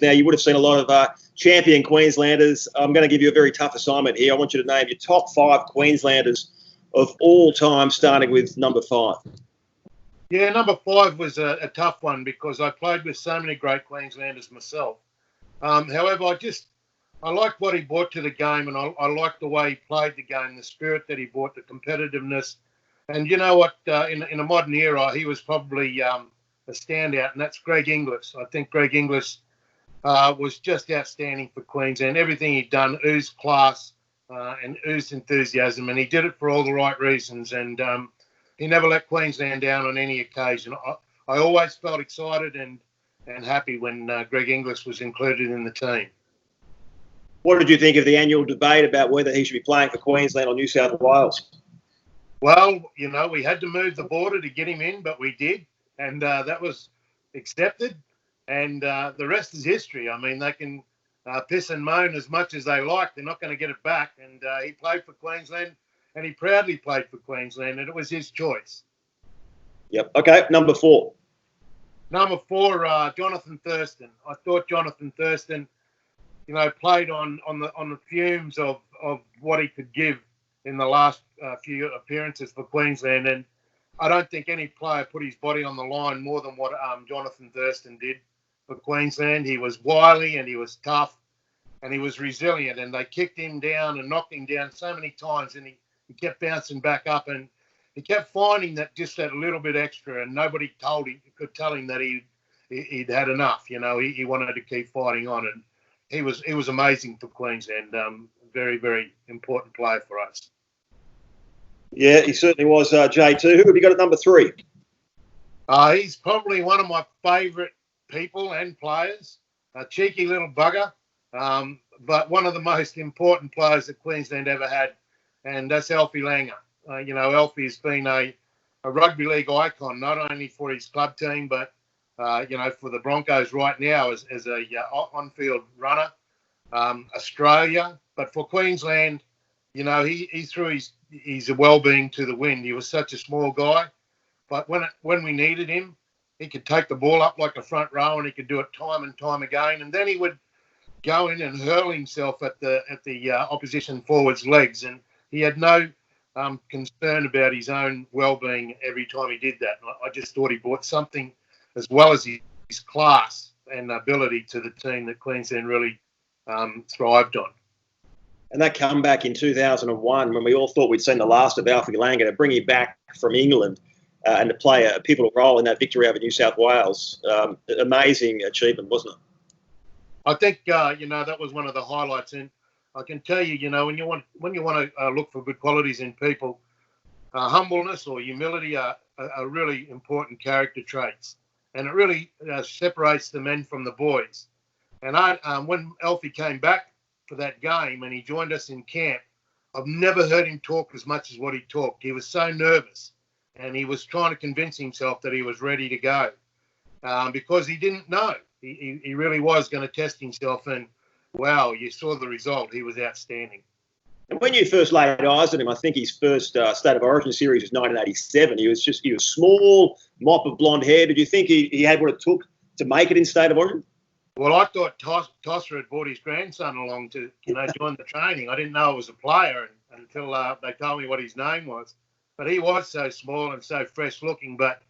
now. You would have seen a lot of champion Queenslanders. I'm going to give you a very tough assignment here. I want you to name your top 5 Queenslanders of all time, starting with number 5. Yeah, number 5 was a tough one because I played with so many great Queenslanders myself. However, I like what he brought to the game, and I like the way he played the game, the spirit that he brought, the competitiveness. And you know what? In a modern era, he was probably a standout, and that's Greg Inglis. I think Greg Inglis was just outstanding for Queensland. Everything he'd done oozed class and oozed enthusiasm, and he did it for all the right reasons. And he never let Queensland down on any occasion. I always felt excited and happy when Greg Inglis was included in the team. What did you think of the annual debate about whether he should be playing for Queensland or New South Wales? Well, you know, we had to move the border to get him in, but we did, and that was accepted. And the rest is history. I mean, they can piss and moan as much as they like. They're not going to get it back. And he played for Queensland, and he proudly played for Queensland, and it was his choice. Yep. Okay, number 4. Number 4, Jonathan Thurston. I thought Jonathan Thurston, you know, played on the fumes of what he could give in the last few appearances for Queensland, and I don't think any player put his body on the line more than what Jonathan Thurston did for Queensland. He was wily and he was tough and he was resilient, and they kicked him down and knocked him down so many times, and he kept bouncing back up, and he kept finding that little bit extra, and nobody could tell him that he'd had enough. You know, he wanted to keep fighting on, and he was amazing for Queensland. Very, very important player for us. Yeah, he certainly was, J2. Who have you got at number 3? He's probably one of my favourite people and players. A cheeky little bugger, but one of the most important players that Queensland ever had, and that's Alfie Langer. You know, Alfie's been a rugby league icon, not only for his club team, but you know, for the Broncos right now as a on-field runner. Australia, but for Queensland, you know, he threw his well-being to the wind. He was such a small guy, but when we needed him, he could take the ball up like a front row, and he could do it time and time again. And then he would go in and hurl himself at the opposition forward's legs, and he had no concern about his own well-being every time he did that. I just thought he brought something as well as his class and ability to the team that Queensland really thrived on. And that comeback in 2001, when we all thought we'd seen the last of Alfie Langer, to bring him back from England and to play a pivotal role in that victory over New South Wales, amazing achievement, wasn't it? I think you know, that was one of the highlights. And I can tell you, you know, when you want to look for good qualities in people, humbleness or humility are really important character traits, and it really separates the men from the boys. And when Alfie came back for that game and he joined us in camp, I've never heard him talk as much as what he talked. He was so nervous, and he was trying to convince himself that he was ready to go because he didn't know. He really was going to test himself, and wow, you saw the result. He was outstanding. And when you first laid eyes on him, I think his first State of Origin series was 1987. He was small, mop of blonde hair. Did you think he had what it took to make it in State of Origin? Well, I thought Tosser had brought his grandson along to, you know, join the training. I didn't know it was a player until they told me what his name was. But he was so small and so fresh looking, but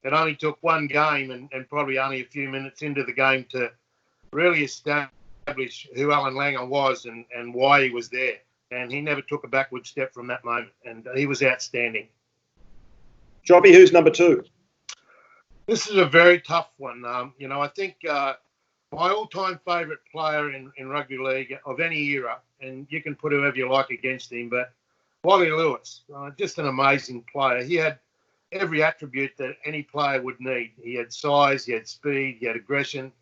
it only took one game and probably only a few minutes into the game to really establish who Alan Langer was and why he was there. And he never took a backward step from that moment, and he was outstanding. Choppy, who's number 2? This is a very tough one. You know, I think my all-time favourite player in rugby league of any era, and you can put whoever you like against him, but Wally Lewis, just an amazing player. He had every attribute that any player would need. He had size, he had speed, he had aggression,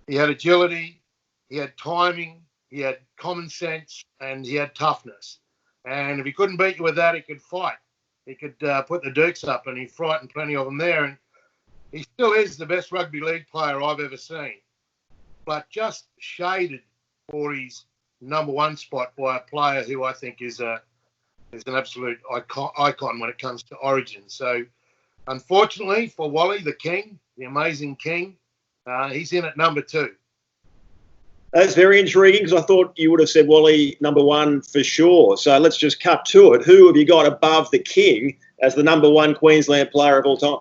he had agility, he had timing, he had common sense, and he had toughness. And if he couldn't beat you with that, he could fight. He could put the dukes up, and he frightened plenty of them there. And he still is the best rugby league player I've ever seen, but just shaded for his number 1 spot by a player who I think is an absolute icon when it comes to Origin. So, unfortunately for Wally, the King, the amazing King, he's in at number 2. That's very intriguing because I thought you would have said Wally number one for sure. So let's just cut to it. Who have you got above the King as the number one Queensland player of all time?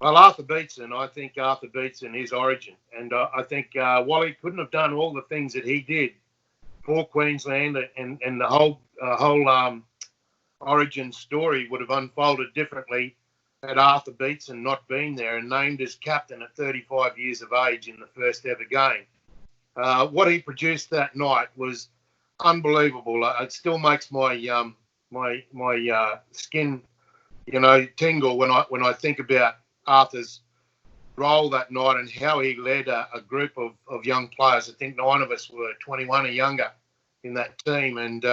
Well, Arthur Beetson. I think Arthur Beetson is Origin. And I think Wally couldn't have done all the things that he did for Queensland, and the whole Origin story would have unfolded differently had Arthur Beetson not been there and named as captain at 35 years of age in the first ever game. What he produced that night was unbelievable. It still makes my skin, tingle when I think about Arthur's role that night and how he led a group of young players. I think 9 of us were 21 or younger in that team, and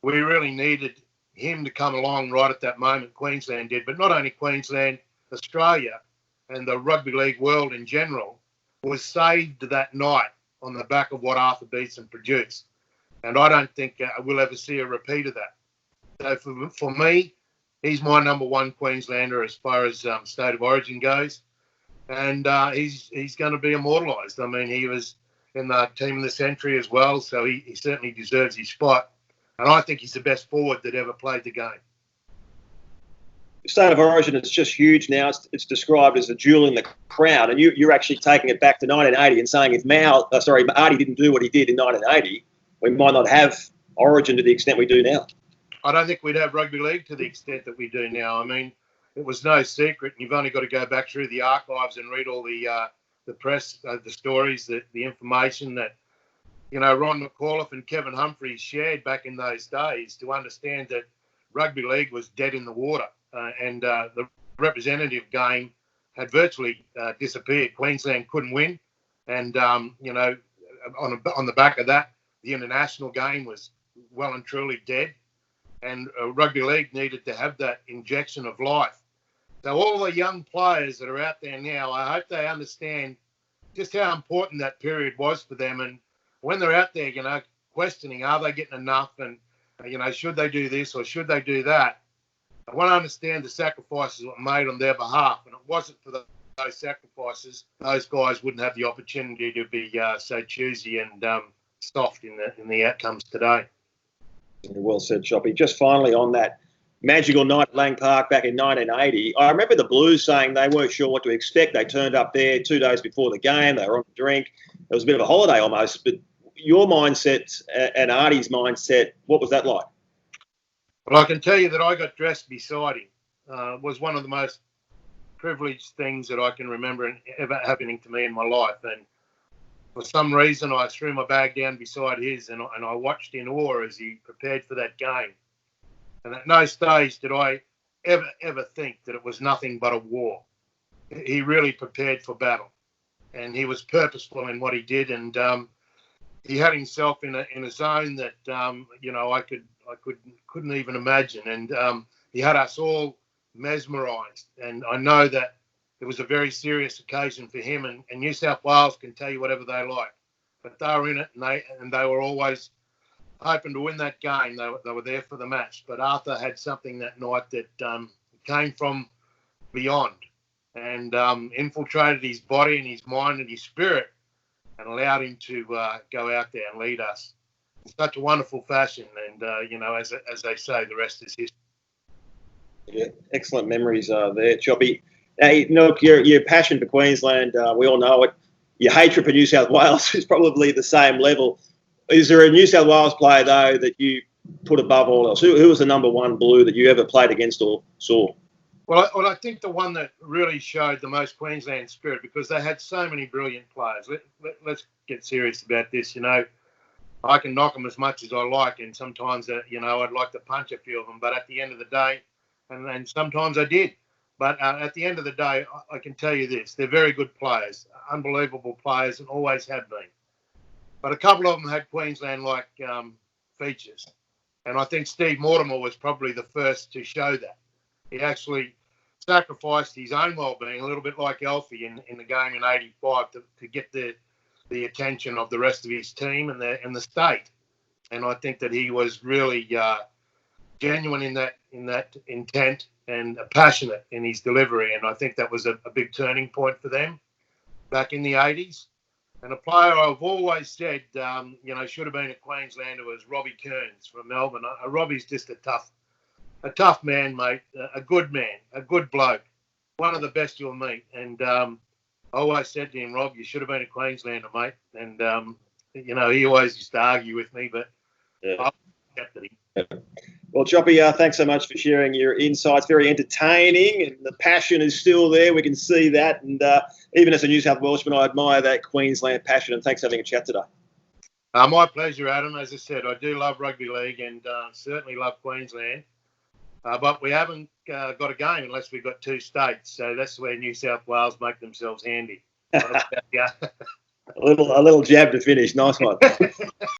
we really needed him to come along right at that moment. Queensland did, but not only Queensland, Australia and the rugby league world in general was saved that night on the back of what Arthur Beetson produced. And I don't think we'll ever see a repeat of that. So for me, he's my number one Queenslander as far as state of origin goes. And he's going to be immortalised. I mean, he was in the team of the century as well, so he certainly deserves his spot. And I think he's the best forward that ever played the game. State of origin, it's just huge now. It's described as a jewel in the crown, and you're actually taking it back to 1980 and saying if Artie didn't do what he did in 1980, we might not have origin to the extent we do now. I don't think we'd have rugby league to the extent that we do now. I mean, it was no secret. You've only got to go back through the archives and read all the press, the stories, the information that Ron McAuliffe and Kevin Humphreys shared back in those days to understand that rugby league was dead in the water. And the representative game had virtually disappeared. Queensland couldn't win. And, on the back of that, the international game was well and truly dead. And rugby league needed to have that injection of life. So all the young players that are out there now, I hope they understand just how important that period was for them. And when they're out there, questioning, are they getting enough? And, should they do this or should they do that? I want to understand the sacrifices that were made on their behalf. And it wasn't for those sacrifices, those guys wouldn't have the opportunity to be so choosy and soft in the outcomes today. Well said, Choppy. Just finally on that magical night at Lang Park back in 1980, I remember the Blues saying they weren't sure what to expect. They turned up there 2 days before the game. They were on a drink. It was a bit of a holiday almost. But your mindset and Artie's mindset, what was that like? Well, I can tell you that I got dressed beside him. Was one of the most privileged things that I can remember ever happening to me in my life. And for some reason, I threw my bag down beside his and I watched in awe as he prepared for that game. And at no stage did I ever think that it was nothing but a war. He really prepared for battle. And he was purposeful in what he did. And he had himself in a zone that, I couldn't even imagine. And he had us all mesmerised. And I know that it was a very serious occasion for him. And New South Wales can tell you whatever they like, but they were in it, and they were always hoping to win that game. They were there for the match. But Arthur had something that night that came from beyond and infiltrated his body and his mind and his spirit and allowed him to go out there and lead us in such a wonderful fashion. And, as they say, the rest is history. Yeah, excellent memories there, Choppy. Now, look, your passion for Queensland, we all know it. Your hatred for New South Wales is probably the same level. Is there a New South Wales player, though, that you put above all else? Who was the number one Blue that you ever played against or saw? Well, I think the one that really showed the most Queensland spirit, because they had so many brilliant players. Let's get serious about this. I can knock them as much as I like, and sometimes, I'd like to punch a few of them. But at the end of the day, and sometimes I did. But at the end of the day, I can tell you this. They're very good players, unbelievable players, and always have been. But a couple of them had Queensland-like features. And I think Steve Mortimer was probably the first to show that. He actually sacrificed his own well-being, a little bit like Alfie in the game in 85 to get the attention of the rest of his team and the state. And I think that he was really genuine in that intent and passionate in his delivery. And I think that was a big turning point for them back in the 80s. And a player I've always said, should have been a Queenslander was Robbie Kearns from Melbourne. Robbie's just a tough man, mate, a good man, a good bloke, one of the best you'll meet. And I always said to him, Rob, you should have been a Queenslander, mate. And, he always used to argue with me, but I accepted him. Well, Choppy, thanks so much for sharing your insights. Very entertaining, and the passion is still there. We can see that. And even as a New South Welshman, I admire that Queensland passion. And thanks for having a chat today. My pleasure, Adam. As I said, I do love rugby league and certainly love Queensland. But we haven't got a game unless we've got two states. So that's where New South Wales make themselves handy. A little jab to finish. Nice one.